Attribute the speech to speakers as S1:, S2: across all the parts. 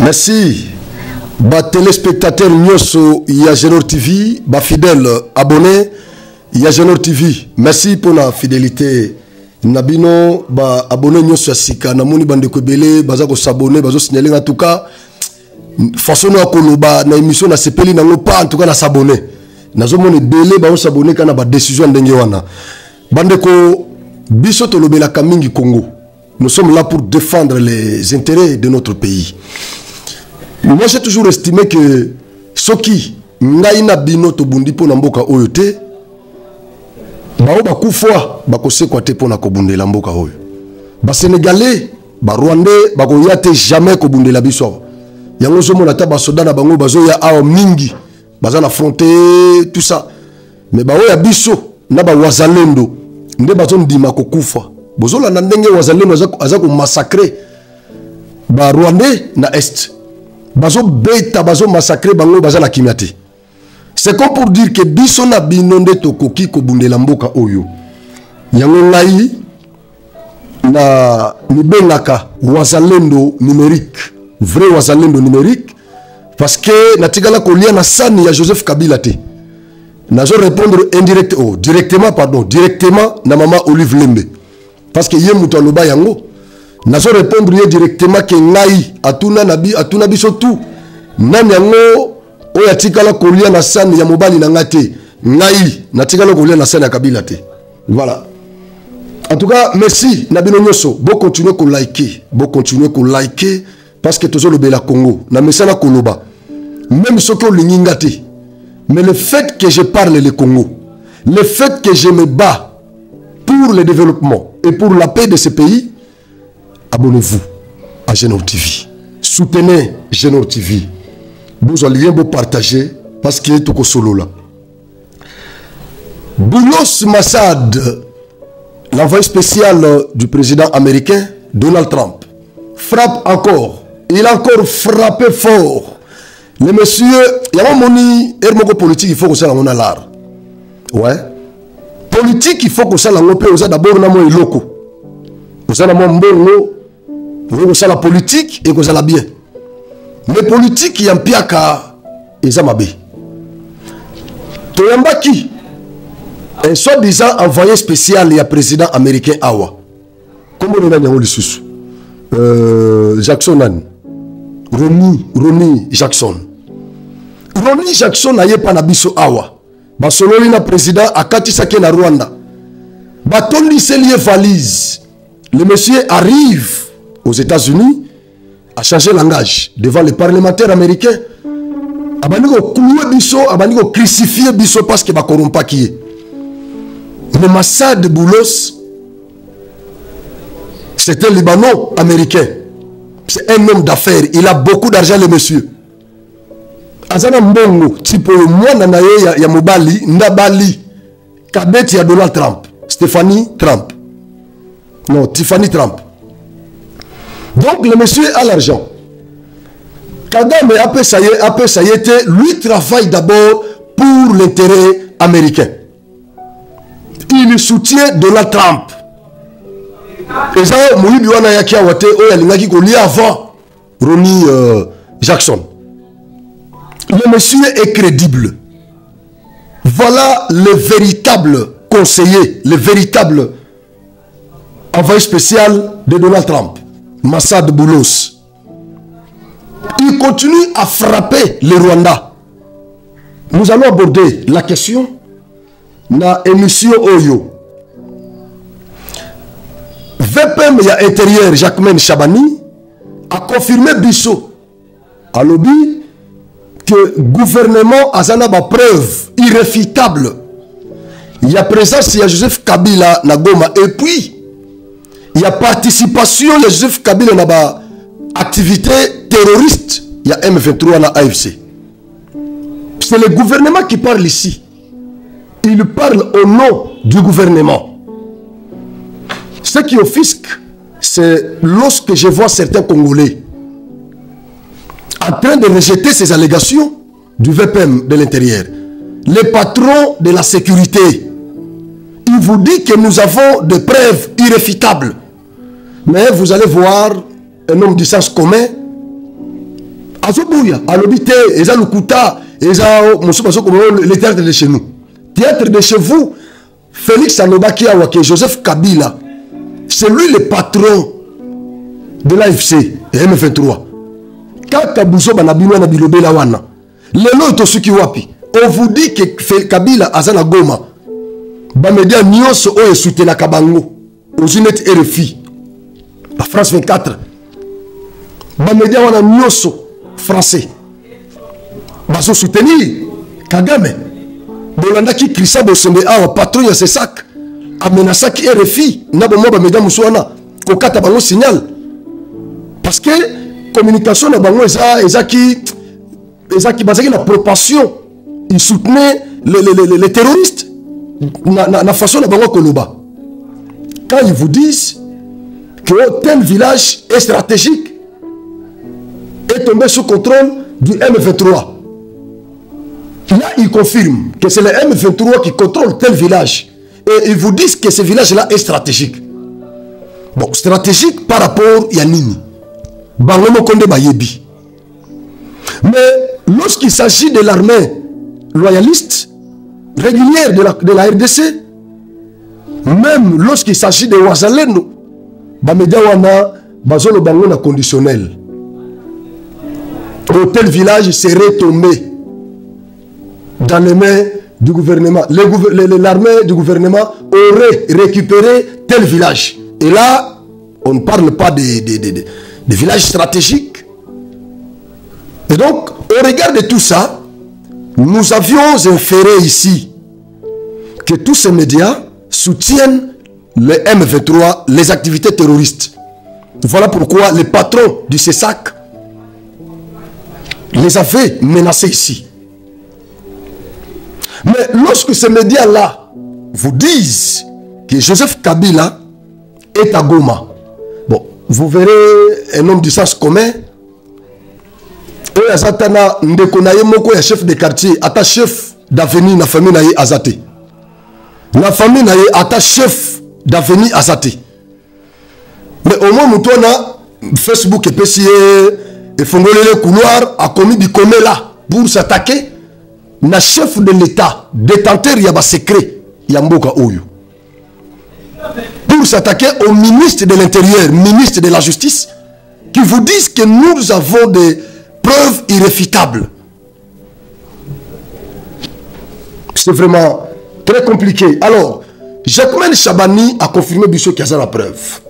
S1: Merci. Ba téléspectateurs Nyoso, il y a Genor TV, ba fidèles abonnés, il y a Genor TV. Merci pour la fidélité. Nabino ba abonné Nyoso Sika, namoni bande ko belé, baza ko s'abonner, bazo signaler en tout cas. Façon na koloba na émission na sepeli na pas en tout cas na s'abonner. Nazo moni belé ba s'abonner kana ba décision ndenge wana. Bande ko biso to lobela kamingi Congo. Nous sommes là pour défendre les intérêts de notre pays. Moi, j'ai toujours estimé que ce qui n'a bino to bundi po na mboka oyo te, bao bakufwa bakose kwa te po na kobunde la mboka oyo. Ba Sénégalais, ba Rwandais, bako yate jamais kobunde la biso. Yango zo mona ta ba soda na bango bazo ya awa mingi, baza na fronter tout ça. Mais bao ya biso na ba wazalendo, nde bazo ndima kokufwa. Bozola na ndenge wazalendo azako massacrer ba Rwandais na est. Bazo beta bazo massacrer bango baza na kimia te. C'est comme pour dire que biso na binonde tokoki ko bundela mboka oyo. Yango ngai na nibengaka wazalendo numérique, vrai wazalendo numérique, parce que natigala kolia na sani ya Joseph Kabila te. Nazo répondre directement na mama Olive Lembe. Parce que yé muto aloba yango. Nazo répondre directement que ngai atuna biso tout. Nani yango oya tikala kolia na sani ya mobali na ngate. Ngai natikala kolia na sani ya Kabila te. Voilà. En tout cas, merci Nabino Nyoso. Bon continuer ko liker, parce que tozo lobela Congo. Na mesana koloba. Même ce que l'ingingate. Mais le fait que je parle le Congo, le fait que je me bats pour le développement et pour la paix de ce pays, abonnez-vous à Genor TV. Soutenez Genor TV. Vous allez bien partager parce qu'il est au solo là. Boulos Massad, l'envoyé spécial du président américain Donald Trump, frappe encore. Il a encore frappé fort. Le monsieur, il y a un moni politique, il faut que ça soit l'art. Ouais. Politique, il faut que ça soit d'abord na mo iloko. Que ça na mo mbongo. Pour que ça la politique et que ça la bien. Mais politique il y a piaka et ça mabe. Toyambaki un soi-disant envoyé spécial et président américain Awa. Comment on a dit Jackson Ronnie Jackson. Ronnie Jackson n'aille pas na biso Awa. Basololi na président akati sake na Rwanda. Batondi se lié valise. Le monsieur arrive aux États-Unis à changer langage devant les parlementaires américains. Abaniko koué biso, abaniko crucifié biso parce que ba corrompa qui est. Le Massad Boulos, c'est un Libanon américain. C'est un homme d'affaires. Il a beaucoup d'argent, le monsieur. Azana mbongo, tipo moi nanaye ya mobali, ndabali, kabeti ya Donald Trump, Tiffany Trump. Donc le monsieur a l'argent. Kagame après ça y était, lui travaille d'abord pour l'intérêt américain. Il soutient Donald Trump. Et ça, Moïbi wana yaki awate oya lingaki ko lia avant Ronnie Jackson. Le monsieur est crédible. Voilà le véritable conseiller, le véritable envoyé spécial de Donald Trump, Massad Boulos. Il continue à frapper le Rwanda. Nous allons aborder la question na émission Oyo. VPM ya intérieur Jacquemaine Chabani a confirmé Bisso à lobby que le gouvernement a une preuve irréfutable. Il y a présence de Joseph Kabila na Goma et puis il y a participation de Joseph Kabila dans l'activité terroriste. Il y a M23 dans AFC. C'est le gouvernement qui parle ici. Il parle au nom du gouvernement. Ce qui offusque, c'est lorsque je vois certains Congolais en train de rejeter ces allégations du VPM de l'intérieur. Les patrons de la sécurité, il vous dit que nous avons des preuves irréfutables. Mais vous allez voir un homme du sens commun Azobouya, Alobité, Eza Lukuta, Eza le théâtre de chez nous. Théâtre de chez vous, Félix Anobaki Awake, Joseph Kabila, c'est lui le patron de l'AFC et M23. Kaka Bouzo Banabino na Bilobe Lawana. Lelo Tosuki Wapi. On vous dit que Kabila Azana Goma. Bamedia Nyonso Oye Soutena Kabango. Ozinet RFI. La France 24. Bamedia Wana Nyonso français. Baso soutenir Kagame. Bolanda ki Krissa Bosembe Awa patron ya ses sacs. Amenasaki RFI. Nabo Moba Media Moussoana. Kokata Bango signal. Parce que communication na bango eza qui basé la proportion. Ils soutenaient les terroristes. Na façon na bango koloba. Quand ils vous disent que tel village est stratégique, est tombé sous contrôle du M23. Là, ils confirment que c'est le M23 qui contrôle tel village. Et ils vous disent que ce village-là est stratégique. Bon, stratégique par rapport à Yanini. Bangomo Konde Bayebi. Mais lorsqu'il s'agit de l'armée loyaliste, régulière de la RDC, même lorsqu'il s'agit de Ouazalendo, Bamedia Wana, Bazolo Bangona conditionnel. Tel village serait tombé dans les mains du gouvernement. L'armée du gouvernement aurait récupéré tel village. Et là, on ne parle pas des villages stratégiques. Et donc, au regard de tout ça, nous avions inféré ici que tous ces médias soutiennent le M23, les activités terroristes. Voilà pourquoi les patrons du CESAC les avaient menacés ici. Mais lorsque ces médias-là vous disent que Joseph Kabila est à Goma, bon, vous verrez un homme du sens commun. Et Azatana Ndekonaye Moko est chef de quartier, ata chef d'avenir na famille naye Azate. La famille naye ata chef d'avenir Azate. Mais au moins nous a Facebook et PCA et fongolé le couloir a commis du commun là pour s'attaquer na chef de l'État, détenteur yaba secret Yamboka Oyo. Pour s'attaquer au ministre de l'Intérieur, ministre de la Justice, qui vous disent que nous avons des preuves irréfutables. C'est vraiment très compliqué. Alors, Jacquemin Chabani a confirmé Bissot qu'il y a la preuve.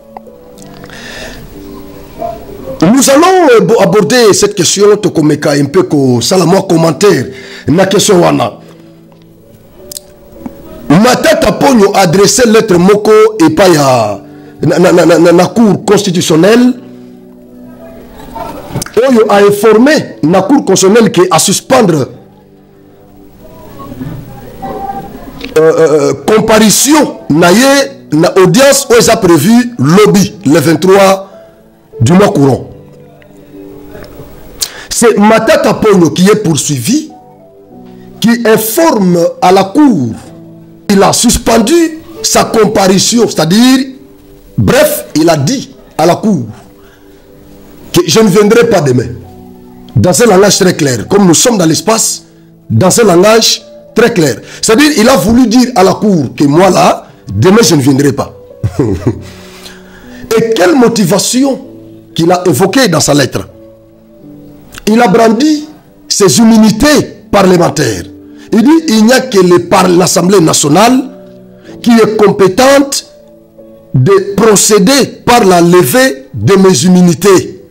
S1: Nous allons aborder cette question un peu comme ça, moi commentaire. La question wana. Matata Pogno a adressé lettre Moko et pas à la Cour constitutionnelle. Oyo a informé la Cour constitutionnelle que à suspendre comparution na audience où ils a prévu lobby le 23 du mois courant. C'est Matata Pogno qui est poursuivi, qui informe à la Cour. Il a suspendu sa comparution, c'est-à-dire, bref, il a dit à la Cour que je ne viendrai pas demain. Dans un langage très clair, comme nous sommes dans l'espace, dans un langage très clair. C'est-à-dire, il a voulu dire à la Cour que moi là, demain je ne viendrai pas. Et quelle motivation qu'il a évoquée dans sa lettre. Il a brandi ses immunités parlementaires. Il dit il n'y a que l'Assemblée nationale qui est compétente de procéder par la levée de mes immunités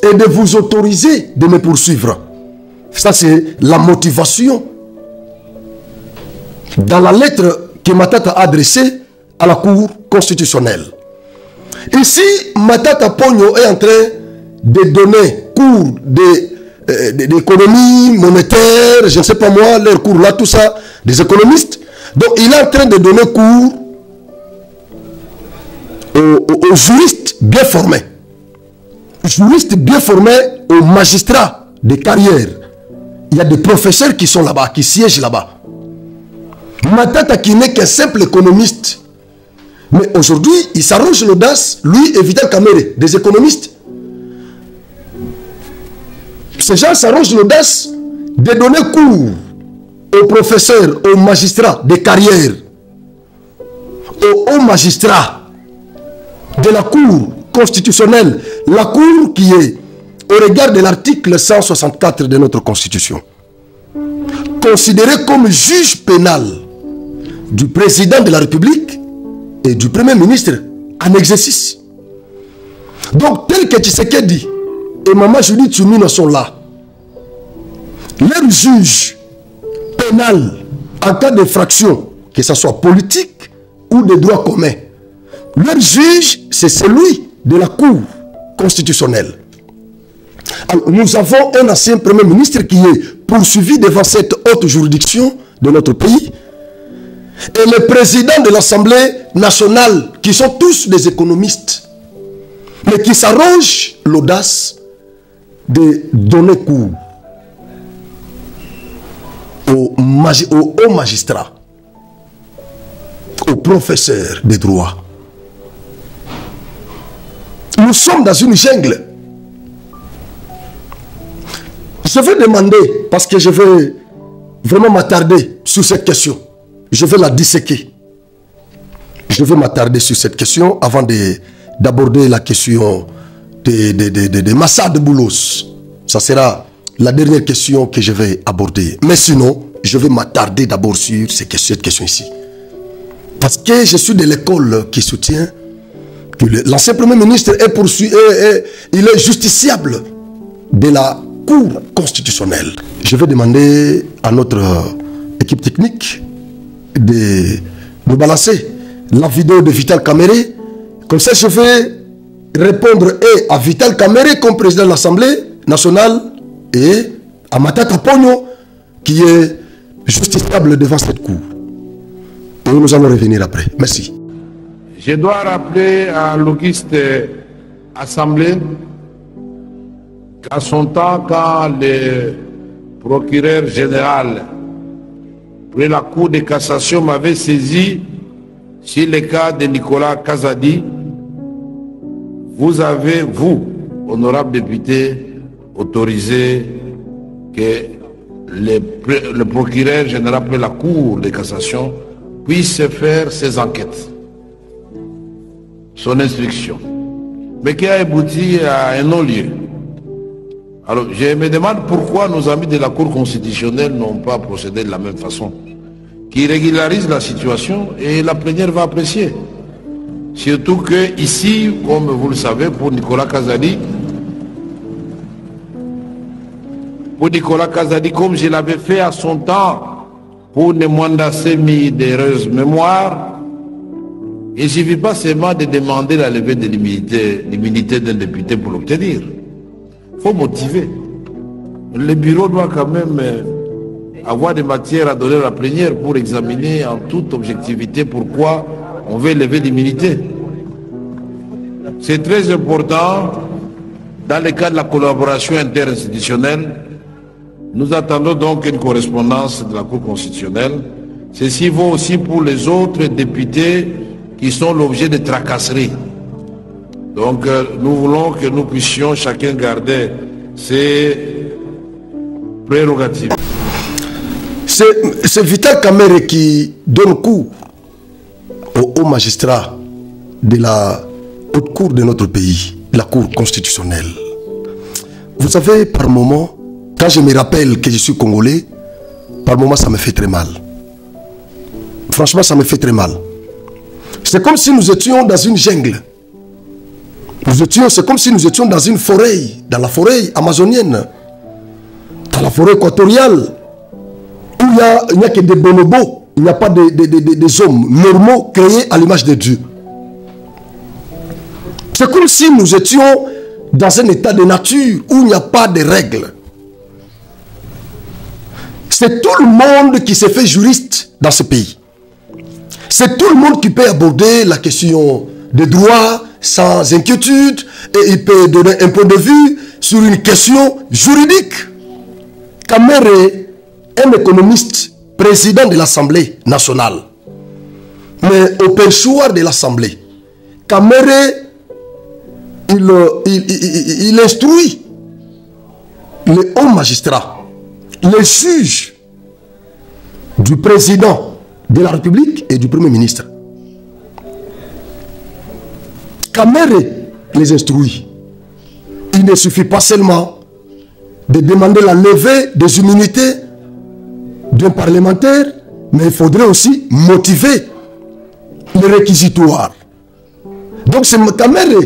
S1: et de vous autoriser de me poursuivre. Ça, c'est la motivation dans la lettre que Matata a adressée à la Cour constitutionnelle. Ici, Matata Pogno est en train de donner cours d'économie monétaire, je ne sais pas moi, leur cours là, tout ça, des économistes. Donc, il est en train de donner cours aux juristes bien formés. Juristes bien formés, aux magistrats de carrière. Il y a des professeurs qui sont là-bas, qui siègent là-bas. Matata qui n'est qu'un simple économiste. Mais aujourd'hui, il s'arrange l'audace, lui et Vital Kamere, des économistes. Ces gens s'arrogent l'audace de donner cours aux professeurs, aux magistrats de carrière, aux hauts magistrats de la Cour constitutionnelle, la Cour qui est, au regard de l'article 164 de notre Constitution, considérée comme juge pénal du président de la République et du Premier ministre en exercice. Donc, tel que Tshisekedi et Maman Judith Suminwa sont là, leur juge pénal en cas d'infraction, que ce soit politique ou de droit commun, leur juge, c'est celui de la Cour constitutionnelle. Alors, nous avons un ancien Premier ministre qui est poursuivi devant cette haute juridiction de notre pays, et le président de l'Assemblée nationale, qui sont tous des économistes, mais qui s'arrogent l'audace de donner cours aux hauts magistrats, aux professeurs de droit. Nous sommes dans une jungle. Je vais demander, parce que je vais vraiment m'attarder sur cette question. Je vais la disséquer. Je vais m'attarder sur cette question avant d'aborder la question de Massa de Boulos. Ça sera la dernière question que je vais aborder. Mais sinon, je vais m'attarder d'abord sur cette question ici. Parce que je suis de l'école qui soutient que l'ancien Premier ministre est poursuivi, il est justiciable de la Cour constitutionnelle. Je vais demander à notre équipe technique de balancer la vidéo de Vital Kamerhe. Comme ça, je vais répondre à Vital Kamerhe comme président de l'Assemblée nationale et à Matata Ponyo qui est justiciable devant cette cour. Et nous allons revenir après. Merci.
S2: Je dois rappeler à l'auguste Assemblée qu'à son temps, quand le procureur général de la Cour de cassation m'avait saisi sur le cas de Nicolas Kazadi, vous avez, vous, honorable député, autorisé que le procureur général de la Cour de cassation puisse faire ses enquêtes, son instruction, mais qui a abouti à un non-lieu. Alors, je me demande pourquoi nos amis de la Cour constitutionnelle n'ont pas procédé de la même façon, qui régularise la situation et la plénière va apprécier. Surtout que ici, comme vous le savez, pour Nicolas Kazadi, comme je l'avais fait à son temps pour Nemwanda Semi d'heureuse mémoire, il ne suffit pas seulement de demander la levée de l'immunité d'un député pour l'obtenir. Il faut motiver. Le bureau doit quand même avoir des matières à donner à la plénière pour examiner en toute objectivité pourquoi on veut lever l'immunité. C'est très important dans le cadre de la collaboration interinstitutionnelle. Nous attendons donc une correspondance de la Cour constitutionnelle. Ceci vaut aussi pour les autres députés qui sont l'objet de tracasseries. Donc nous voulons que nous puissions chacun garder ses prérogatives.
S1: C'est Vital Kamerhe qui donne cours aux hauts magistrats de la haute cour de notre pays, la Cour constitutionnelle. Vous savez, par moment, quand je me rappelle que je suis congolais, par moment ça me fait très mal. Franchement, ça me fait très mal. C'est comme si nous étions dans une jungle. C'est comme si nous étions dans une forêt, dans la forêt amazonienne, dans la forêt équatoriale, où il n'y a que des bonobos, il n'y a pas des hommes normaux créés à l'image de Dieu. C'est comme si nous étions dans un état de nature où il n'y a pas de règles. C'est tout le monde qui se fait juriste dans ce pays. C'est tout le monde qui peut aborder la question des droits sans inquiétude et il peut donner un point de vue sur une question juridique. Kamerhe est un économiste, président de l'Assemblée nationale. Mais au perchoir de l'Assemblée, Kamerhe, il instruit les hauts magistrats, les juges du président de la République et du Premier ministre. Kamere les instruit. Il ne suffit pas seulement de demander la levée des immunités d'un parlementaire, mais il faudrait aussi motiver le réquisitoire. Donc c'est Kamere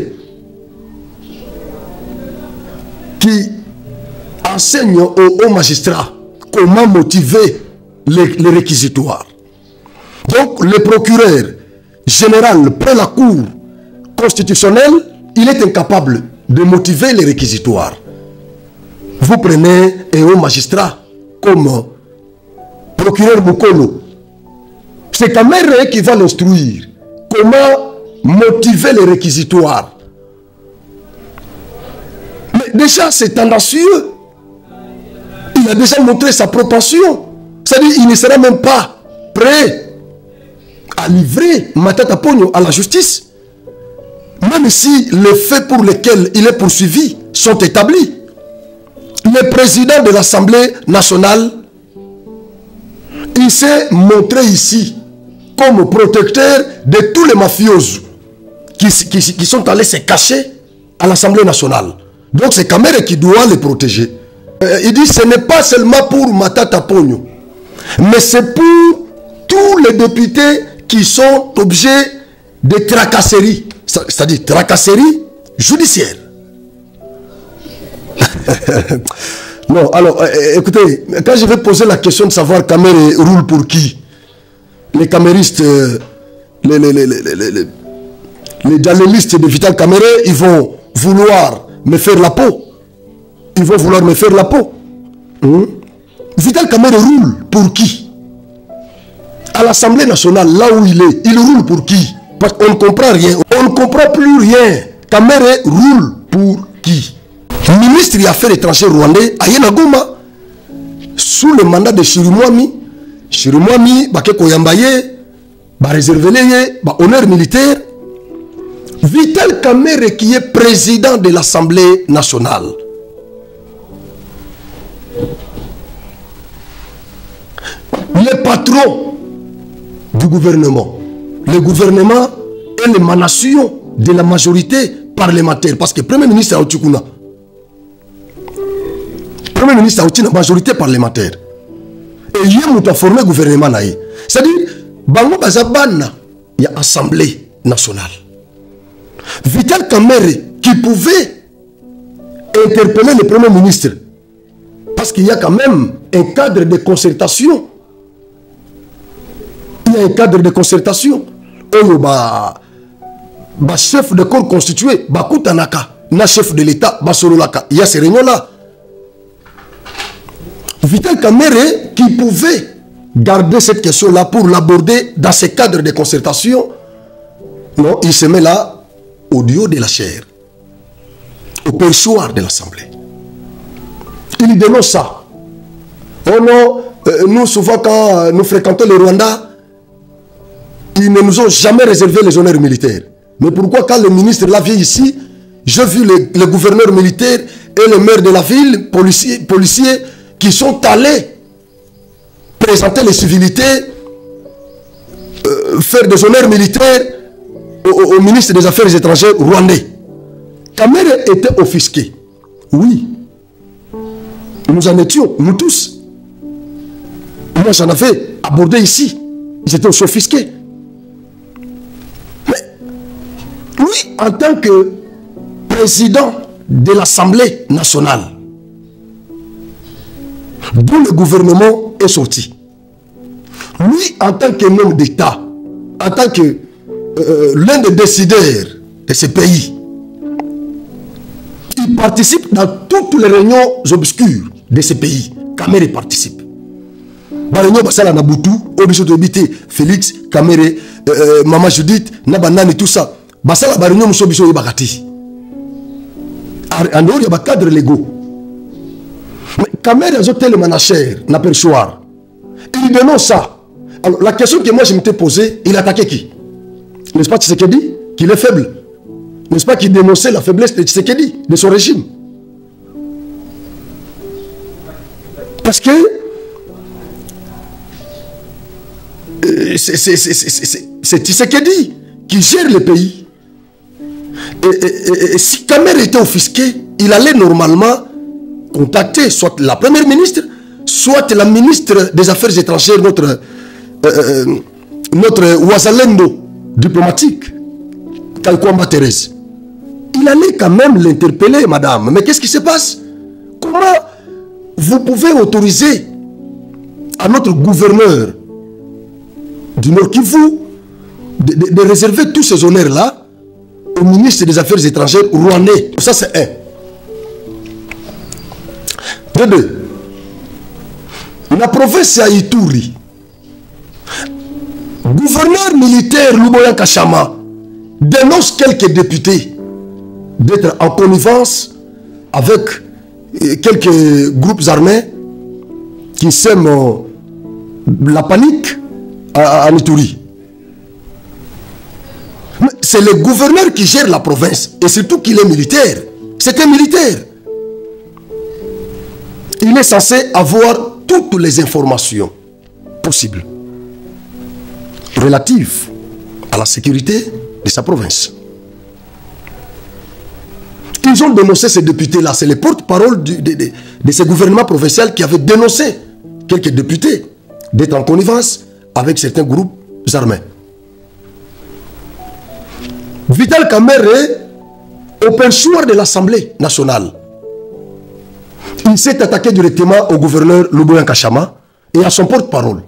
S1: qui enseigne aux magistrats comment motiver les réquisitoires. Donc le procureur général près la Cour constitutionnelle, il est incapable de motiver les réquisitoires. Vous prenez un haut magistrat comme procureur Mukolo. C'est Kamere qui va l'instruire. Comment motiver les réquisitoires. Mais déjà, c'est tendancieux. Il a déjà montré sa propension. C'est-à-dire qu'il ne sera même pas prêt à livrer Matata Ponyo à la justice. Même si les faits pour lesquels il est poursuivi sont établis. Le président de l'Assemblée nationale, il s'est montré ici comme protecteur de tous les mafieux qui sont allés se cacher à l'Assemblée nationale. Donc c'est Kamere qui doit les protéger. Il dit ce n'est pas seulement pour Matata Ponyo, mais c'est pour tous les députés qui sont objets de tracasseries. C'est-à-dire tracasseries judiciaires. Non, alors, écoutez, quand je vais poser la question de savoir Kamere roule pour qui, les caméristes, les journalistes de Vital Kamere, ils vont vouloir me faire la peau. Ils vont vouloir me faire la peau. Vital Kamere roule pour qui? À l'Assemblée nationale, là où il est, il roule pour qui? Parce qu'on ne comprend rien. On ne comprend plus rien. Kamere roule pour qui? Ministre des Affaires étrangères rwandais, Ayena Goma, sous le mandat de Chirimwami, Bakeko Yambaye, réservé honneur militaire. Vital Kamere qui est président de l'Assemblée nationale. Les patrons du gouvernement. Le gouvernement est l'émanation de la majorité parlementaire. Parce que le Premier ministre Aoutikuna, Premier ministre a une majorité parlementaire. Et il y a formé le gouvernement. C'est-à-dire, Bango Bazabana, il y a Assemblée nationale. Vital Kamere qui pouvait interpeller le Premier ministre. Parce qu'il y a quand même un cadre de concertation. Il y a un cadre de concertation. Chef de corps constitué, Bakutanaka, na chef de l'État, Basololaka. Il y a ces réunions-là. Vital Kamere qui pouvait garder cette question-là pour l'aborder dans ce cadre de concertation. Non, il se met là au duo de la chair, au perchoir de l'Assemblée. Il dénonce ça. Oh non, nous souvent quand nous fréquentons le Rwanda, ils ne nous ont jamais réservé les honneurs militaires. Mais pourquoi quand le ministre là vient ici, j'ai vu les gouverneurs militaires et les maires de la ville, policiers qui sont allés présenter les civilités, faire des honneurs militaires au ministre des Affaires étrangères rwandais. Kamere était offusqué. Oui. Nous en étions, nous tous. Moi, j'en avais abordé ici. Ils étaient aussi offusqués. Mais lui, en tant que président de l'Assemblée nationale, d'où le gouvernement est sorti, lui, en tant qu'un homme d'État, en tant que l'un des décideurs de ce pays, il participe dans toutes les réunions obscures de ce pays. Kamere participe. Dans les réunions Basala Nabutu, Obiso Tobité, Félix, Kamere, Maman Judith, Nabanani, tout ça. Basala Barignon Moussobiso Ibakati. En dehors, il y a des cadres légaux. Mais Kamere a tellement de chair, n'a pas le choix. Il dénonce ça. Alors, la question que moi je m'étais posée, il attaquait qui? N'est-ce pas Tshisekedi? Qu'il est faible. N'est-ce pas qu'il dénonçait la faiblesse de Tshisekedi, de son régime? Parce que c'est Tshisekedi qui gère le pays. Et si Kamer était offusqué, il allait normalement contacter soit la première ministre, soit la ministre des Affaires étrangères, notre Ouazalendo diplomatique, Kalkwamba Thérèse. Il allait quand même l'interpeller, madame. Mais qu'est-ce qui se passe? Comment vous pouvez autoriser à notre gouverneur du Nord Kivu de réserver tous ces honneurs-là au ministre des Affaires étrangères rwandais? Ça, c'est un. De deux, la province à Ituri, gouverneur militaire Luboya Kashama dénonce quelques députés d'être en connivence avec quelques groupes armés qui sèment la panique en Ituri. C'est le gouverneur qui gère la province et surtout qu'il est militaire. C'est un militaire. Il est censé avoir toutes les informations possibles relatives à la sécurité de sa province. Ils ont dénoncé ces députés-là. C'est les porte-parole de ces gouvernements provinciaux qui avaient dénoncé quelques députés d'être en connivence avec certains groupes armés. Vital Kamerhe, au perchoir de l'Assemblée nationale, il s'est attaqué directement au gouverneur Luboya Kashama et à son porte-parole.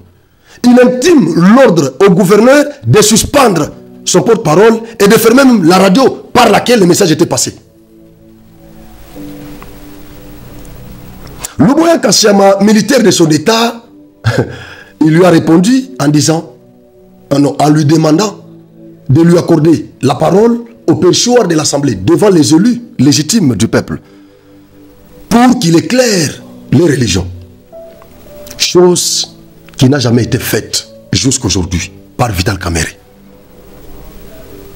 S1: Il intime l'ordre au gouverneur de suspendre son porte-parole et de fermer même la radio par laquelle le message était passé. Luboya Kashama, militaire de son état, il lui a répondu en disant, en lui demandant de lui accorder la parole au perchoir de l'Assemblée devant les élus légitimes du peuple pour qu'il éclaire les religions. Chose qui n'a jamais été faite jusqu'aujourd'hui par Vital Kamerhe.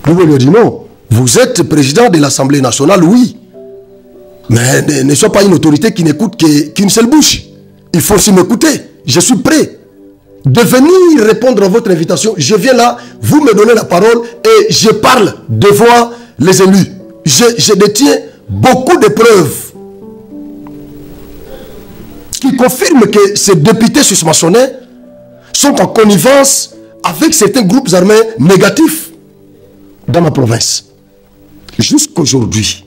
S1: Nous lui dit non, vous êtes président de l'Assemblée nationale, oui, mais ne sois pas une autorité qui n'écoute qu'une seule bouche. Il faut aussi m'écouter. Je suis prêt de venir répondre à votre invitation. Je viens là, vous me donnez la parole et je parle devant les élus. Je détiens beaucoup de preuves qui confirment que ces députés susmentionnés sont en connivence avec certains groupes armés négatifs dans ma province. Jusqu'aujourd'hui,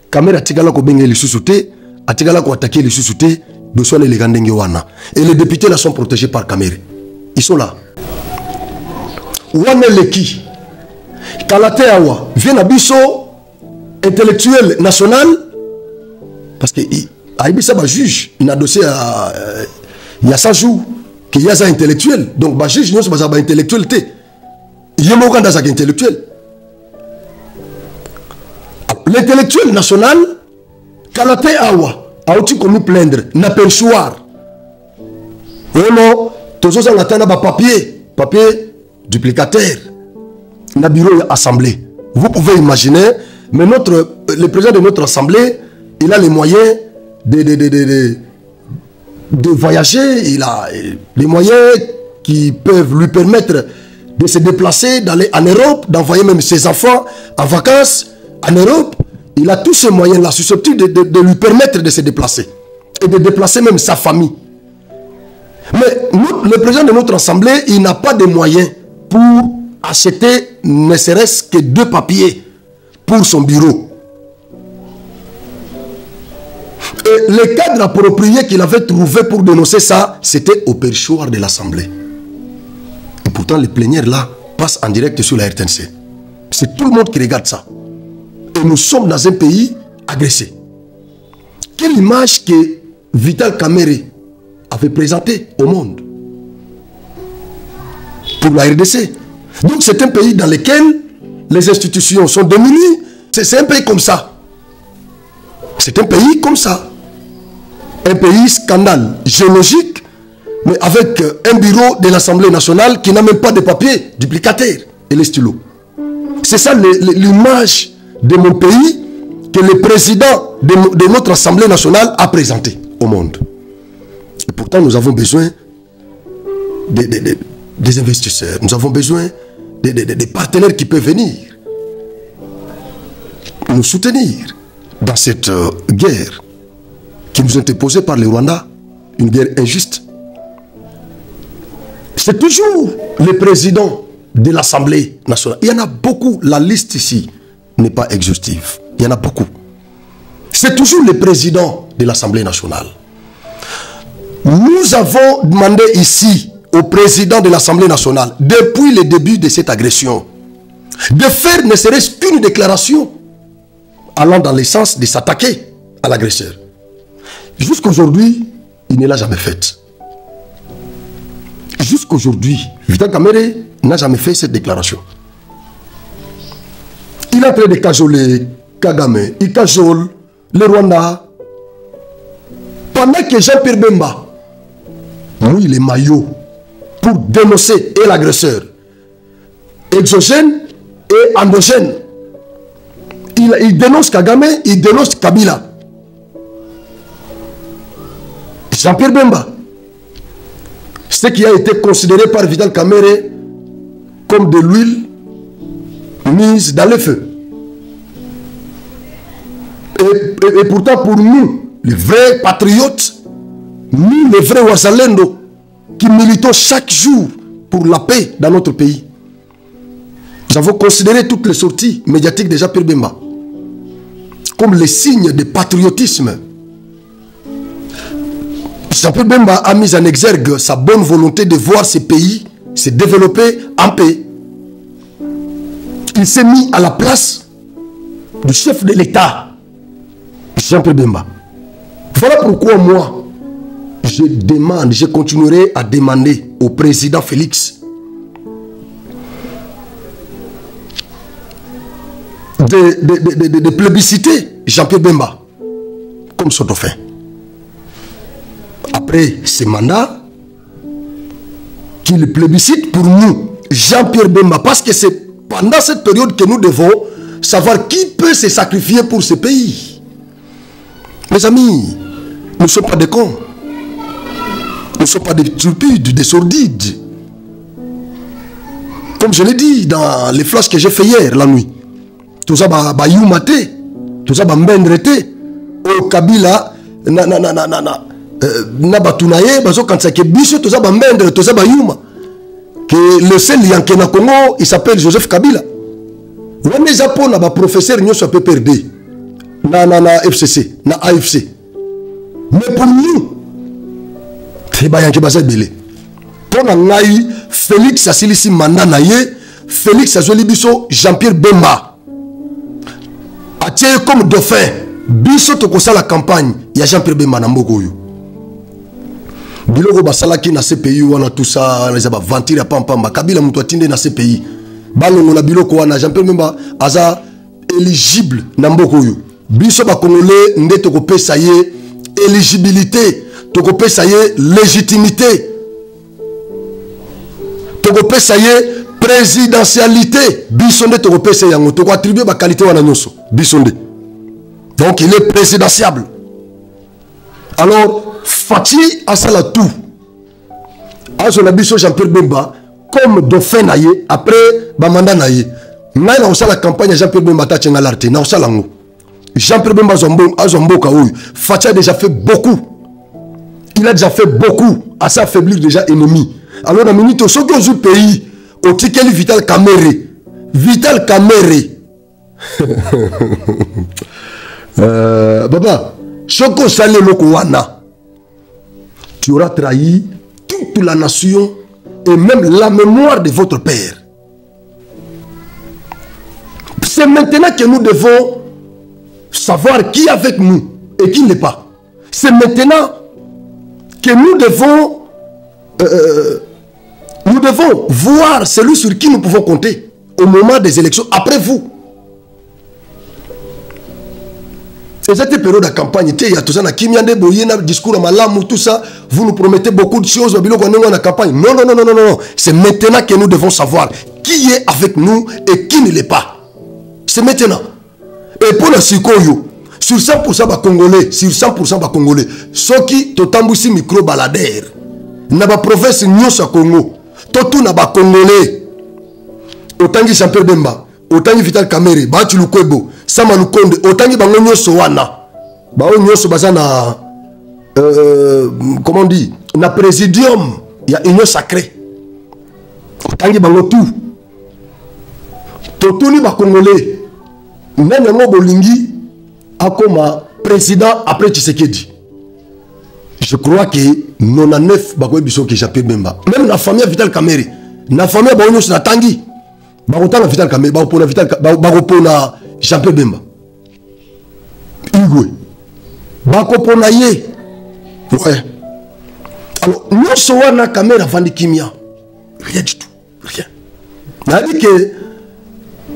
S1: Kamerhe Atigala ko bengé les sous-soutés, Atigala ko attaqué les sous-soutés, de soin les gandenge wana. Et les députés là sont protégés par Kamerhe. Ils sont là. Wane Leki, Kalate Awa, vient à Bisso, intellectuel national, parce que Aïbissa va juge, il a dossier il y a 100 jours, qu'il y a ça intellectuel. Donc, bah juge, nous sommes pas intellectuel. Il y a un dans intellectuel. L'intellectuel national, Kalate Awa, a aussi commis plaindre, n'a pas le choix. Non, tous ceux qui ont papier duplicataire, na bureau assemblée. Vous pouvez imaginer, mais le président de notre assemblée, il a les moyens de voyager, il a les moyens qui peuvent lui permettre de se déplacer, d'aller en Europe, d'envoyer même ses enfants en vacances en Europe. Il a tous ces moyens-là susceptibles de lui permettre de se déplacer et de déplacer même sa famille. Mais le président de notre assemblée, il n'a pas de moyens pour acheter ne serait-ce que 2 papiers pour son bureau. Et le cadre approprié qu'il avait trouvé pour dénoncer ça, c'était au perchoir de l'Assemblée. Et pourtant, les plénières là passent en direct sur la RTNC. C'est tout le monde qui regarde ça. Et nous sommes dans un pays agressé. Quelle image que Vital Kamerhe avait présentée au monde pour la RDC. Donc c'est un pays dans lequel les institutions sont démunies. C'est un pays comme ça. C'est un pays comme ça. Un pays scandale géologique, mais avec un bureau de l'Assemblée nationale qui n'a même pas de papier duplicataire et les stylos. C'est ça l'image de mon pays que le président de notre Assemblée nationale a présenté au monde. Et Pourtant, nous avons besoin des investisseurs. Nous avons besoin des partenaires qui peuvent venir nous soutenir dans cette guerre qui nous est imposée par le Rwanda, une guerre injuste. C'est toujours le président de l'Assemblée nationale. Il y en a beaucoup, la liste ici n'est pas exhaustive. Il y en a beaucoup. C'est toujours le président de l'Assemblée nationale. Nous avons demandé ici au président de l'Assemblée nationale, depuis le début de cette agression, de faire ne serait-ce qu'une déclaration allant dans le sens de s'attaquer à l'agresseur. Jusqu'aujourd'hui, il ne l'a jamais faite. Jusqu'aujourd'hui, Vital Kamerhe n'a jamais fait cette déclaration. Il est en train de cajoler Kagame, il cajole le Rwanda. Pendant que Jean-Pierre Bemba mouille les maillots pour dénoncer et l'agresseur, exogène et endogène. Il dénonce Kagame, il dénonce Kabila. Jean-Pierre Bemba, ce qui a été considéré par Vital Kamerhe comme de l'huile mise dans le feu. Et pourtant, pour nous, les vrais patriotes, nous, les vrais Wazalendo, qui militons chaque jour pour la paix dans notre pays, nous avons considéré toutes les sorties médiatiques de Jean-Pierre Bemba comme les signes de patriotisme. Jean-Pierre Bemba a mis en exergue sa bonne volonté de voir ce pays se développer en paix. Il s'est mis à la place du chef de l'État, Jean-Pierre Bemba. Voilà pourquoi moi, je demande, je continuerai à demander au président Félix de plébisciter Jean-Pierre Bemba comme son dauphin. Après ce mandat, qu'il plébiscite pour nous Jean-Pierre Bemba, parce que c'est pendant cette période que nous devons savoir qui peut se sacrifier pour ce pays. Mes amis, nous ne sommes pas des cons. Nous ne sommes pas des stupides, des sordides. Comme je l'ai dit dans les flashs que j'ai fait hier, la nuit. Tout ça, bah youmate, tout ça, bah mbendrete, au Kabila, na batunaye, bazo quand ça que biso, tout ça, bah mbendre, tout ça, bah youma. Que le seul yanké na Congo, il s'appelle Joseph Kabila. On est Japon, na professeur, nous sommes PPRD, na FCC, na AFC. Mais pour nous, c'est bah yanké bazay belé. Pour nous, Félix Asilisi Mandanaye, Félix Azolibiso, Jean-Pierre Bemba. Atie comme dauphin, biso toko sa la campagne, il y a Jean-Pierre Bemba na mboko yo. Biloko basalaki na CPI wana tout ça, les aba ventir ya pampamba, Kabila mutu atinde na CPI. Balongo na biloko wana Jean-Pierre Bemba aza éligible na mboko yo. Biso ba congolais nde toko pesa ye éligibilité, toko pesa ye légitimité. Toko pesa ye présidentialité. Bisonde toko pesa yango, toko attribuer ba qualité wana nyonso. Bisonde. Donc il est présidentiable. Alors Fati asala tout. Azo na biso Jean-Pierre Bemba comme dauphin naye après ba mandat naye. Ngai na osala campagne Jean-Pierre Bemba ta tchenga l'arte na osala ngo. Jean-Pierre Bemba azombo kaoui. Fati a déjà fait beaucoup. Il a déjà fait beaucoup à s'affaiblir déjà ennemi. Alors na minute so que au pays au tikeli Vital Kamerhe. Vital Kamerhe. Baba, Choko Salé Lokowana, tu auras trahi toute la nation et même la mémoire de votre père. C'est maintenant que nous devons savoir qui est avec nous et qui n'est pas. C'est maintenant que nous devons voir celui sur qui nous pouvons compter au moment des élections après vous. C'est cette période de campagne, il y a tout ça, discours à Malamou, tout ça, vous nous promettez beaucoup de choses, la campagne. Non, non, non, non, non, non. C'est maintenant que nous devons savoir qui est avec nous et qui ne l'est pas. C'est maintenant. Et pour le Sikoyo, sur 100% ba congolais, sur 100% ba congolais, ceux qui totambousi micro baladère na ba province nyonso Congo, tout na ba congolais. Otangi Jean-Pierre Bemba, otangi Vital Kamerhe, ba Lukwebo, Sama Lukonde, otangi bango nyonso wana. Ba nyonso bazana comment on dit, na présidium, il y a union sacrée. Otangi bango tout. Totoni ba congolais. Nani ngo bolingi akoma président après Tshisekedi. Je crois que 99 bakoy biso ki Jean-Pierre Bemba. Même la famille Vital Kamerhe, na famille ba nyonso na tangi. Ba otanga Vital Kamerhe, ba opona Vital ba opona Jean-Pierre Bemba. Igwe. Ba kopona ye. Ouais. Alors, nous sommes na caméra vandi kimia. Rien du tout. Rien. On a dit que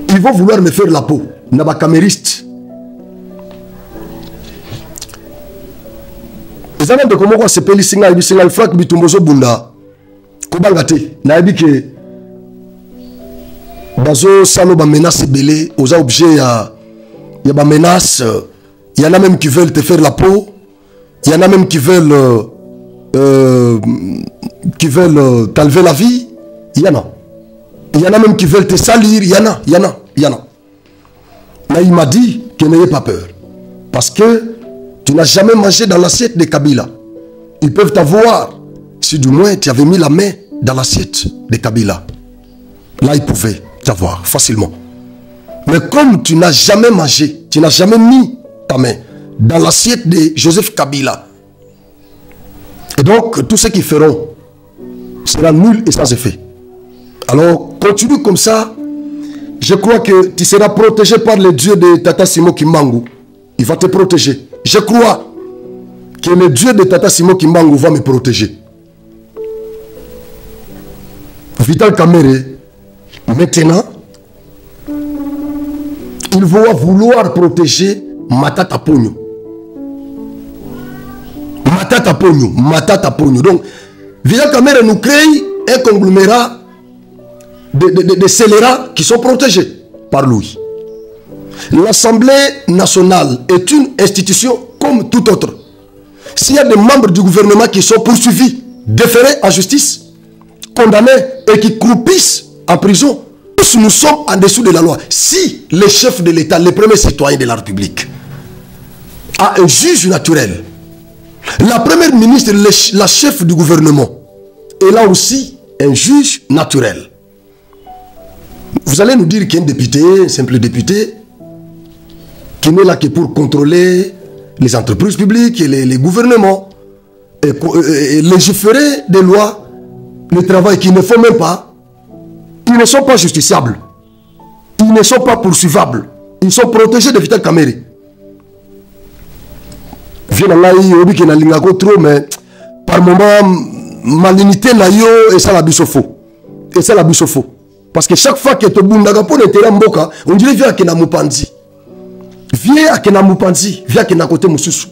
S1: ils vont vouloir me faire la peau. Na ba camériste. Les amis de comment se peli singa ibi singa flak bitumbozo bunda. Kobangate. Na dit que bazo salo ba menace belé aux objets ya ba menace. Il y en a même qui veulent te faire la peau. Il y en a même qui veulent t'enlever la vie. Il y en a. Il y en a même qui veulent te salir. Il y en a. Mais il m'a dit que n'ayez pas peur. Parce que tu n'as jamais mangé dans l'assiette de Kabila. Ils peuvent t'avoir. Si du moins tu avais mis la main dans l'assiette de Kabila. Là, ils pouvaient t'avoir facilement. Mais comme tu n'as jamais mangé, tu n'as jamais mis ta main dans l'assiette de Joseph Kabila. Et donc, tout ce qu'ils feront sera nul et sans effet. Alors, continue comme ça. Je crois que tu seras protégé par le Dieu de Tata Simo Kimbangu. Il va te protéger. Je crois que le Dieu de Tata Simo Kimbangu va me protéger. Vital Kamerhe, maintenant, il va vouloir protéger Matata Pogno. Matata Pogno. Donc, Vital Kamerhe nous crée un conglomérat de scélérats qui sont protégés par lui. L'Assemblée nationale est une institution comme toute autre. S'il y a des membres du gouvernement qui sont poursuivis, déférés en justice, condamnés et qui croupissent en prison, tous nous sommes en dessous de la loi. Si le chef de l'État, le premier citoyen de la République, a un juge naturel, la première ministre, la chef du gouvernement, elle a aussi un juge naturel. Vous allez nous dire qu'il y a un député, un simple député, qui n'est là que pour contrôler les entreprises publiques et les gouvernements, et légiférer des lois, le travail qu'ils ne font même pas. Ils ne sont pas justiciables. Ils ne sont pas poursuivables. Ils sont protégés de Vital Kamerhe. Mais par moment, malignité na yo et ça la bisofo. Et ça la bisofo. Parce que chaque fois que tu bundaga pour le terrain mboka, on dirait viens à Mupanzi. Viens à Mupanzi, viens à côté Mususu.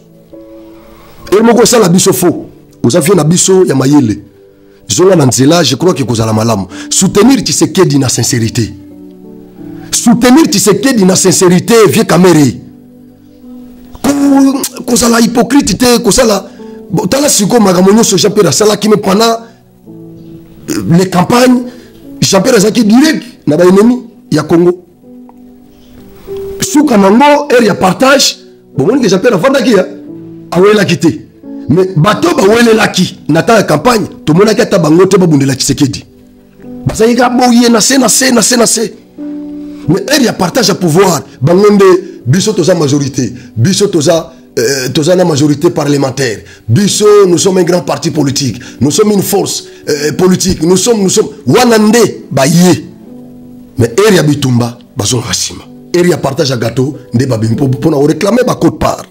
S1: Et moko ça la bisofo. Vous avez un abisso ya mayele. Je crois que vous allez malam. Soutenir Tshisekedi na sincérité. Soutenir Tshisekedi na sincérité, vieux Kamerhe. Vous allez hypocrite, vous allez. Tala siko magamonyo so Jean-Pierre Sala qui me pendant les campagnes. Jean-Pierre Zaki direct na ba ennemi ya Congo. Souka nango area partage. Bon on que Jean-Pierre vanda ki ya. Awela kité. Mais bato ba wele laki nata campagne to mona kata bango te babundela Tshisekedi. Basayika boye na se. Mais area partage à pouvoir bangonde biso toza majorité. Biso toza la majorité parlementaire. Biso, nous sommes un grand parti politique. Nous sommes une force politique. Nous sommes Wanande Baye. Mais Eria Bitumba, Bazon Hassima. Eria partage à gâteau, de Babimpo, pour nous réclamer ma côte part.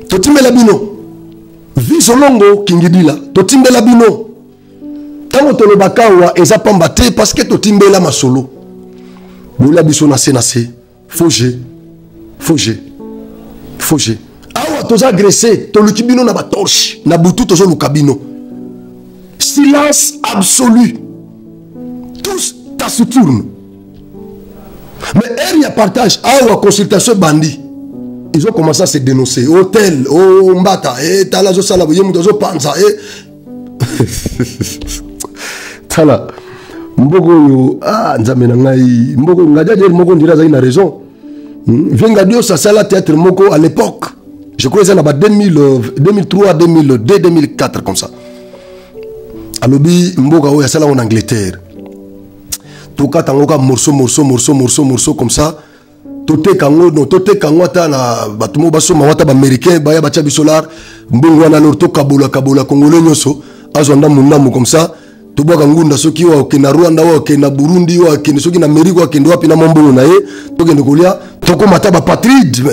S1: Totimbe Labino. Visolongo Kingidila. Totimbe Labino. Tant que le Bakawa est à Pambate parce que Totimbe la Masolo. Boula Biso Nase. Fogé. Awa toza agressé, to lukibino na ba torche, na butu tozo lukabino. Silence absolu. Tous taciturnes. Mais il y a partage, awa consultation bandi. ils ont commencé à se dénoncer. Hôtel, oh Mbata, et Talazo Salabo, Yemudozo Panza, et. Tala. Mbogo yo, ah, Nzamena ngai, Mbogo, Ngadja, Mbogo, Ndira, il a raison. Vengadio, ça, c'est la théâtre Moko à l'époque. Je crois que c'est en 2003, 2002, 2004, comme ça. À l'obi, Mbogo, il y a ça là en Angleterre. Tout cas, tangoka morceau, comme ça. Tote kango, no, tote kango, ta na, batumo baso, mawata, américain, baya, bacha, bisolar, Mbongo, na, norto, kabola, congolais, nyoso, azonda, mundamu, comme ça. Tuba kangunda soki wa kena Rwanda wa kena Burundi wa kena soki na Amerika wa kena wapi na mambo na ye tokende kolia toko mataba patriotisme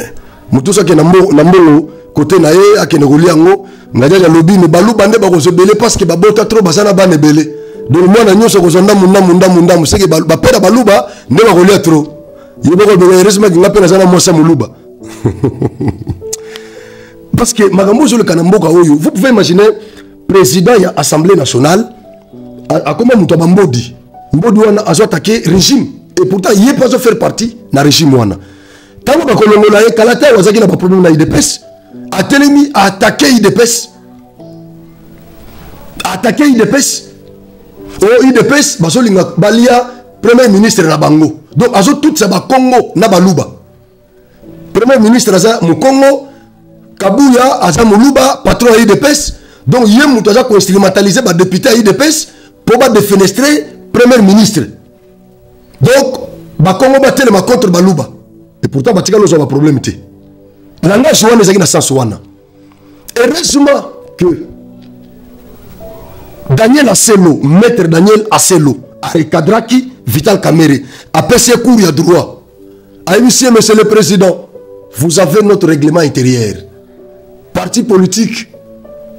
S1: mutu soki na mbolo côté na ye akende kolia ngo ngaja lobi me baluba nde ba ko sebele parce que ba bota trop basana ba nebele donc moi na nyoso ko zonda munda museke ba pera baluba nde ba kolia trop yebo ko be resma ki ngapena sana mo sa muluba parce que magambo zo le kanamboka oyo vous pouvez imaginer président ya assemblée nationale a comment Mouta Mbodi wana a attaqué régime et pourtant il n'est pas faire partie na régime wana tant que kolongola e kalata wazaki na problème na IDPS a telemi a attaqué IDPS oh IDPS basolinga balia premier ministre na bango donc azo tout ça ba Congo na baluba premier ministre aza mu Congo Kabuya aza muluba patron IDPS donc yé Mouta aza ko instrumentaliser ba député IDPS pour pas défenestrer premier ministre. Donc, Bakongo va tellement contre Baluba. Et pourtant, Batika nous a un problème. Langage ouane est dans sens ouane. Heureusement que Daniel Asselo, maître Daniel Asselo, avec Kadraki, Vital Kamere, a passé cours à droit. A monsieur le président, vous avez notre règlement intérieur. Parti politique,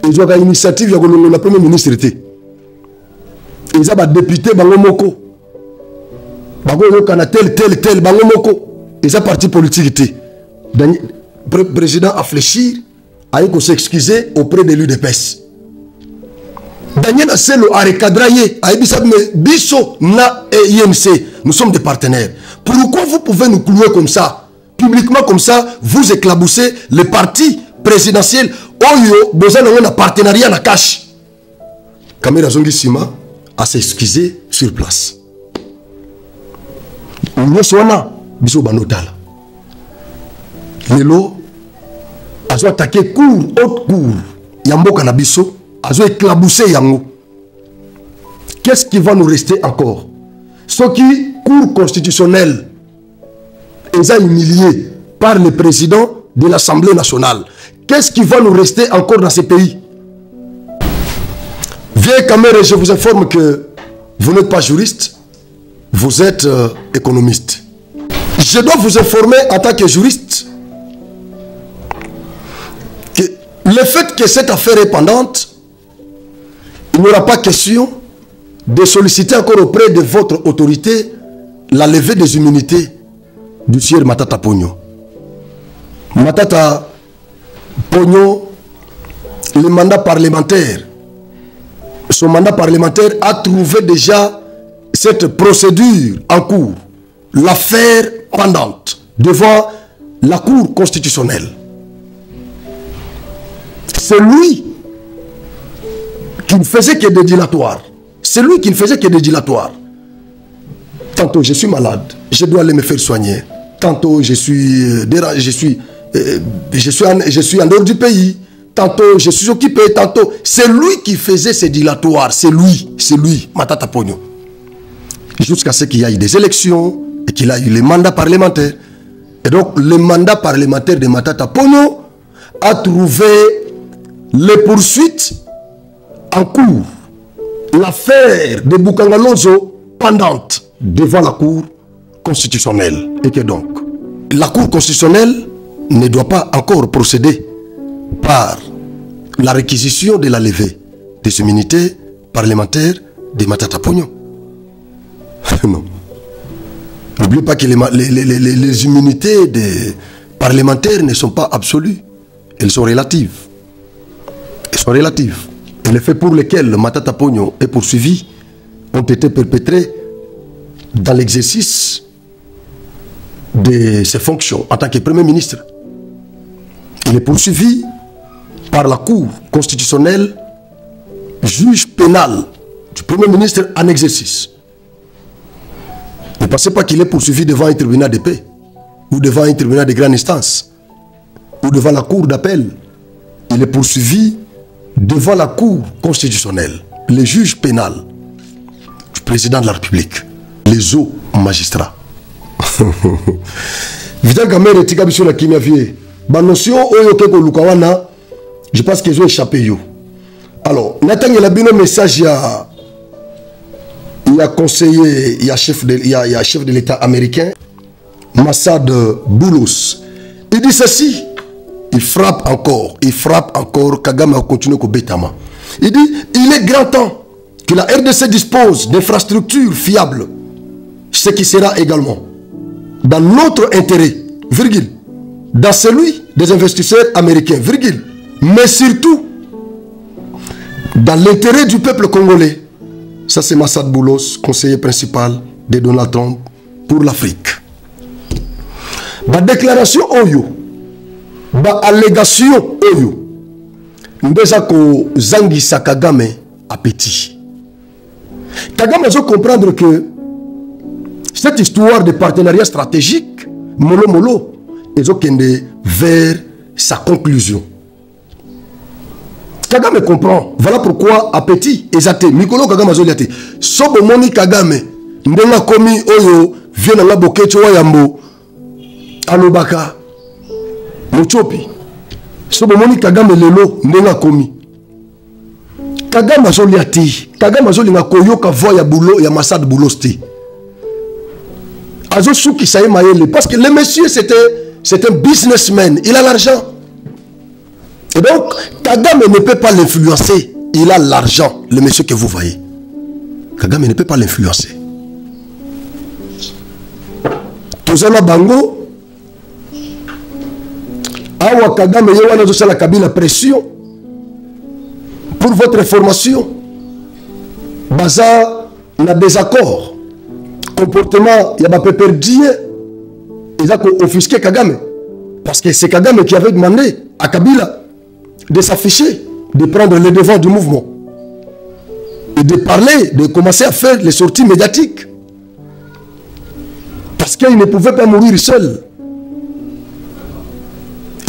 S1: ils ont une initiative, il y a la première ministre. Ils ont des députés, Bangomoko. Bangomoko, tel, Bangomoko. Ils ont parti politique. Le président a fléchi, a eu qu'on s'excuser auprès de l'UDPS. Daniel Asselo a recadraillé, a dit Bisso, Na et IMC, nous sommes des partenaires. Pourquoi vous pouvez nous clouer comme ça, publiquement comme ça, vous éclaboussez le parti présidentiel, Oyo, besoin d'un partenariat na cash. Kamera Zongi Sima à s'excuser sur place. Nous sommes biso banotala. Lelo a attaqué cour, haute cour. Yambo Kanabiso a éclaboussé Yango. Qu'est-ce qui va nous rester encore? Ce qui, cour constitutionnelle, est humilié par le président de l'Assemblée nationale. Qu'est-ce qui va nous rester encore dans ce pays? Vieille caméra, je vous informe que vous n'êtes pas juriste, vous êtes économiste. Je dois vous informer en tant que juriste que le fait que cette affaire est pendante, il n'y aura pas question de solliciter encore auprès de votre autorité la levée des immunités du sieur Matata Pogno. Matata Pogno, le mandat parlementaire, son mandat parlementaire a trouvé déjà cette procédure en cours, l'affaire pendante devant la Cour constitutionnelle. C'est lui qui ne faisait que des dilatoires. C'est lui qui ne faisait que des dilatoires. Tantôt je suis malade, je dois aller me faire soigner. Tantôt je suis dérangé, je suis en dehors du pays. Tantôt je suis occupé, tantôt. C'est lui qui faisait ces dilatoires. C'est lui, Matata Pogno. Jusqu'à ce qu'il y ait des élections et qu'il a eu les mandats parlementaires. Et donc le mandat parlementaire de Matata Pogno a trouvé les poursuites en cours. L'affaire de Boukangalonzo pendante devant la Cour constitutionnelle. Et que donc, la Cour constitutionnelle ne doit pas encore procéder par la réquisition de la levée des immunités parlementaires de Matata Pogno. Non. N'oubliez pas que les immunités des parlementaires ne sont pas absolues. Elles sont relatives. Elles sont relatives. Et les faits pour lesquels Matata Pogno est poursuivi ont été perpétrés dans l'exercice de ses fonctions en tant que Premier ministre. Il est poursuivi par la Cour constitutionnelle, juge pénal du Premier ministre en exercice. Ne pensez pas qu'il est poursuivi devant un tribunal de paix, ou devant un tribunal de grande instance, ou devant la Cour d'appel. Il est poursuivi devant la Cour constitutionnelle, le juge pénal du président de la République, les hauts magistrats. Vidal Gamere et Tika Bissou la Kimia Vie. La notion Oyokeko Lukawana, je pense qu'ils ont échappé. Alors, Nathan il a bien un message, il y a conseiller, il y a chef de l'État américain, Massad Boulos. Il dit ceci, il frappe encore, Kagame a continué au Betama. Il dit, il est grand temps que la RDC dispose d'infrastructures fiables, ce qui sera également dans notre intérêt, virgule, dans celui des investisseurs américains, virgule, mais surtout dans l'intérêt du peuple congolais. Ça c'est Massad Boulos, conseiller principal de Donald Trump pour l'Afrique. Ma déclaration Oyo, ma allégation Oyo, nous avons Zangisa Kagame à petit. Kagame doit comprendre que cette histoire de partenariat stratégique, Molo Molo, ils ont tendé vers sa conclusion. Kagame comprend. Voilà pourquoi appétit exacté. Mikolo Kagame azoliate. Sobo moni Kagame. Ndenga komi oyo vient na bokecho wa yambo. Alobaka. Mochopi. Sobo moni Kagame lelo ndenga komi. Kagame azoliate. Kagame azolinga koyoka voix ya boulot ya Massad Boulosti. Azosouki saye mayele parce que le monsieur c'est un businessman, il a l'argent. Et donc, Kagame ne peut pas l'influencer. Il a l'argent, le monsieur que vous voyez. Kagame ne peut pas l'influencer. Tozana Bango, Awa Kagame Yewana Zosala Kabila pression. Pour votre information, Baza n'a désaccord. Comportement, il y a pas perdu. Ils ont offusqué Kagame. Parce que c'est Kagame qui avait demandé à Kabila de s'afficher, de prendre le devant du mouvement. Et de parler, de commencer à faire les sorties médiatiques. Parce qu'il ne pouvait pas mourir seul.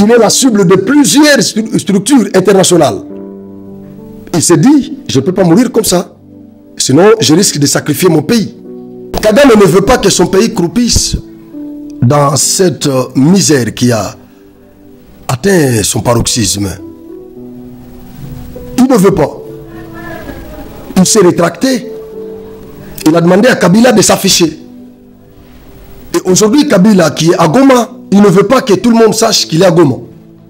S1: Il est la cible de plusieurs structures internationales. Il s'est dit, je ne peux pas mourir comme ça. Sinon, je risque de sacrifier mon pays. Kagame ne veut pas que son pays croupisse dans cette misère qui a atteint son paroxysme. Il ne veut pas. Il s'est rétracté. Il a demandé à Kabila de s'afficher. Et aujourd'hui, Kabila qui est à Goma, il ne veut pas que tout le monde sache qu'il est à Goma.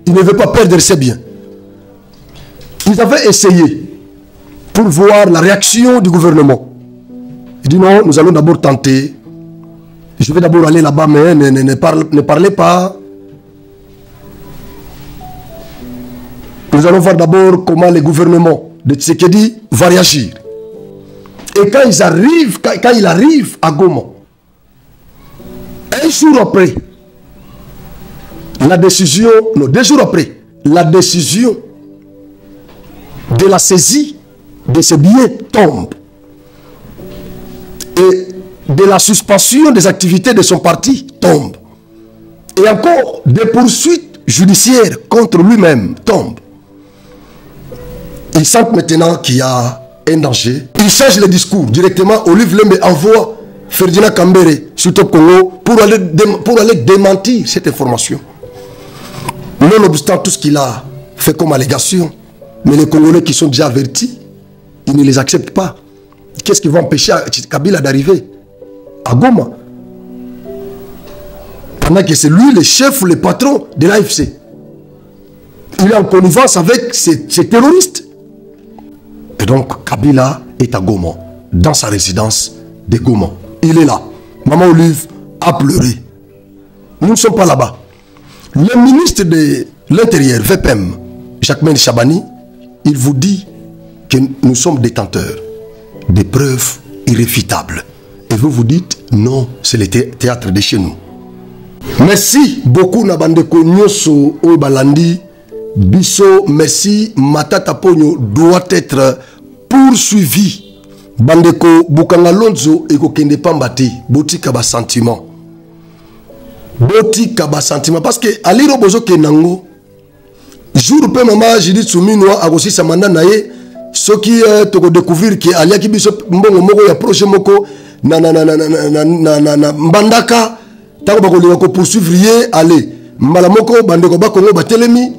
S1: Il ne veut pas perdre ses biens. Ils avaient essayé pour voir la réaction du gouvernement. Il dit non, nous allons d'abord tenter. Je vais d'abord aller là-bas, mais ne parlez pas. Nous allons voir d'abord comment le gouvernement de Tshisekedi va réagir. Et quand il arrive à Goma, un jour après, la décision, non, 2 jours après, la décision de la saisie de ces biens tombe. Et de la suspension des activités de son parti tombe. Et encore, des poursuites judiciaires contre lui-même tombent. Il sent maintenant qu'il y a un danger. Il change le discours directement. Olive Lembe envoie Ferdinand Kambere sur le Congo pour aller démentir cette information. Nonobstant tout ce qu'il a fait comme allégation, mais les Congolais qui sont déjà avertis, ils ne les acceptent pas. Qu'est-ce qui va empêcher Kabila d'arriver à Goma? Pendant que c'est lui le chef ou le patron de l'AFC. Il est en connivence avec ces terroristes. Et donc Kabila est à Goma, dans sa résidence de Goma. Il est là. Maman Olive a pleuré. Nous ne sommes pas là-bas. Le ministre de l'Intérieur, VPM, Jacquemaine Chabani, il vous dit que nous sommes détenteurs des preuves irréfutables. Et vous vous dites, non, c'est le théâtre de chez nous. Merci beaucoup na bandeko nyoso oyo balandi biso. Merci. Matata Ponyo doit être poursuivi. Bandeko Bukanga Lonzo eko kende pambati botika ba sentiment. Botika ba sentiment parce que aliro bozo kenango jour pe mama Judith Suminwa akosi samanda naye soki toko découvrir que alia ki biso mbongo moko ya projet moko na mbandaka tango bakolinga ko poursuivre ye ale mbala moko bandeko bakongo batelemi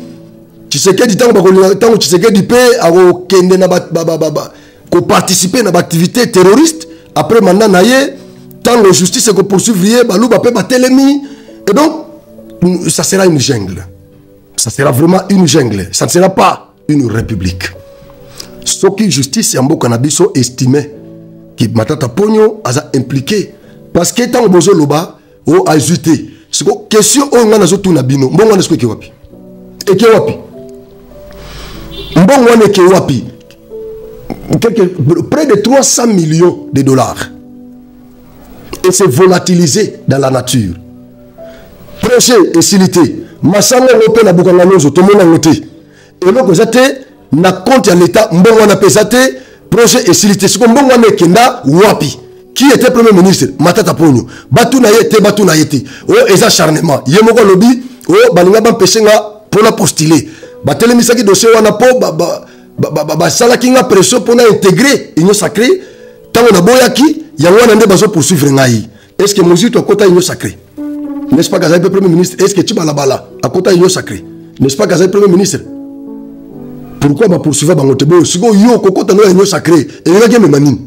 S1: Tshisekedi tango bakolinga tango Tshisekedi pe ako kende na ko participer na activité terroriste après mandat naye tango justice ko poursuivre ye baluba pe batelemi et donc ça sera une jungle. Ça sera vraiment une jungle. Ça ne sera pas une république. Ce qui justice Yambo Kanabiso estimait que Matata Ponyo a impliqué parce que tant bozo loba o ajouté. C'est une question on a nazo tuna bino. Mbongo nesko ke wapi? Et ke wapi? Mbongo ne ke wapi? Près de 300 millions de dollars. Et c'est volatilisé dans la nature. Projet et silité. Masanga ngope na Bukanga Lonzo tomona ngote. Et donc zate na compte ya l'état mbongo na pesate projet et silité. Siko mbongo na kenda wapi? Qui était premier ministre? Matata Ponyo. Batu na yete, batu na yete. Oh eza charnement. Yemoko lobby oh balinga ba peshenga pour la postuler. Batele misaki dossier wana po ba sala kinga pression pour intégrer union sacrée. Tango na boyaki yango na nde bazo poursuivre ngai. Est-ce que mozito kota union sacrée? N'est-ce pas Gazaï Premier ministre? Est-ce que tu vas là-bas à côté de sacré? N'est-ce pas Gazaï Premier ministre? Pourquoi va poursuivre Bangotebo? Si vous yo kokota no union sacré et il y a game manine.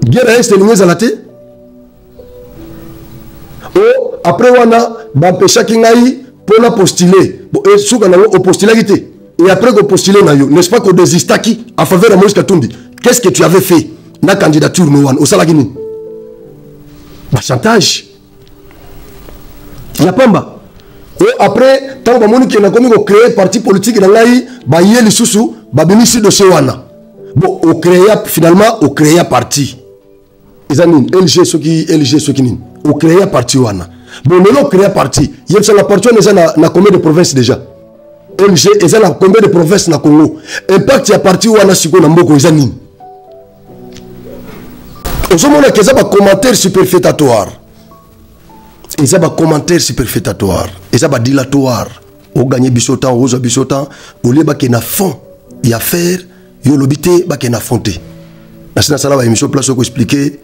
S1: Guerre est l'union zalaté. Oh après wana ba pesha kingai pour la postuler. Bon et souka na au postularité. Et après que postuler na yo, n'est-ce pas qu'on désistaki en faveur de Moïse Katumbi? Qu'est-ce que tu avais fait na candidature no wan au salagini? Ba chantage. La pamba. Et après, tant que Monique n'a commis créer parti politique dans l'AI, bah y est les sous-sous, bah bénissi de Sewana. Bon, au créer finalement, au créer parti. Ils ont une LG ce qui n'est. Au créer parti wana. Bon, nous l'on créé parti. Il y a la partie on est na combien de provinces déjà. LG est na combien de provinces na Congo. Impact ya parti wana siko na mboko ils ont une. Aux hommes on a qu'ils ont un commentaire superfétatoire. Ils ont un commentaire superfétatoire. Ils ont un dilatoire. Au gagner bisotan, au rose bisotan, au lieu de na fond, il y a faire, il y a l'obité, il y a fonté. La sénat va émission place pour expliquer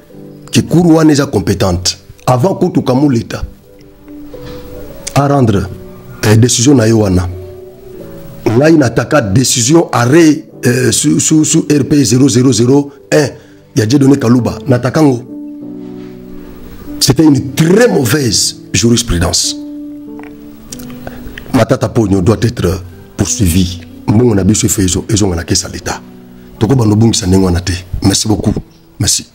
S1: que Kourouane est compétente. Avant que tout kamou l'État à rendre décision na yowana. Là il attaque décision arrêt sous RP 0001. Il y a déjà donné Kalouba. Natakango. C'était une très mauvaise jurisprudence. Matata Ponyo doit être poursuivi. Merci beaucoup. Merci.